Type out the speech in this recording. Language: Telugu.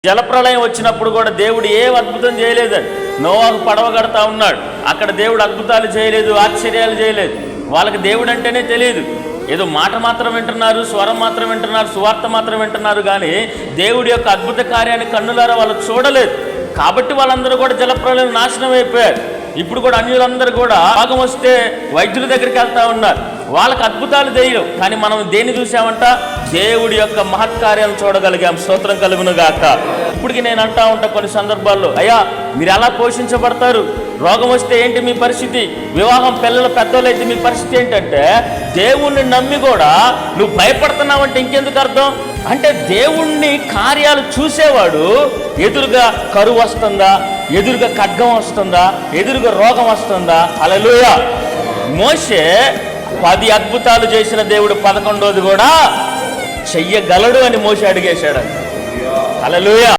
జలప్రళయం వచ్చినప్పుడు కూడా దేవుడు ఏ అద్భుతం చేయలేదండి. నోవాహు పడవ కడతా ఉన్నాడు, అక్కడ దేవుడు అద్భుతాలు చేయలేదు, ఆశ్చర్యాలు చేయలేదు. వాళ్ళకి దేవుడు అంటేనే తెలియదు. ఏదో మాట మాత్రం వింటున్నారు, స్వరం మాత్రం వింటున్నారు, సువార్త మాత్రం వింటున్నారు, కానీ దేవుడి యొక్క అద్భుత కార్యాన్ని కన్నులారా వాళ్ళు చూడలేదు. కాబట్టి వాళ్ళందరూ కూడా జలప్రళయం నాశనం అయిపోయారు. ఇప్పుడు కూడా అన్యులందరూ కూడా భాగం వస్తే వైద్యుల దగ్గరికి వెళ్తా ఉన్నారు. వాళ్ళకి అద్భుతాలు తెలియవు, కానీ మనం దేన్ని చూసామంట? దేవుడి యొక్క మహత్కార్యాలు చూడగలిగాం. స్తోత్రం కలుగును గాక. ఇప్పటికి నేను అంటా ఉంటా కొన్ని సందర్భాల్లో, అయ్యా మీరు ఎలా పోషించబడతారు? రోగం వస్తే ఏంటి మీ పరిస్థితి? వివాహం పిల్లలు పెద్దోళ్ళు అయితే మీ పరిస్థితి ఏంటంటే, దేవుణ్ణి నమ్మి కూడా నువ్వు భయపడుతున్నావంటే ఇంకెందుకు అర్థం? అంటే దేవుణ్ణి కార్యాలు చూసేవాడు ఎదురుగా కరువు వస్తుందా, ఎదురుగా ఖడ్గం వస్తుందా, ఎదురుగా రోగం వస్తుందా? హల్లెలూయా. మోషే 10 అద్భుతాలు చేసిన దేవుడు 11వది కూడా చెయ్యగలడు అని మోషే అడిగేశాడు. హల్లెలూయా.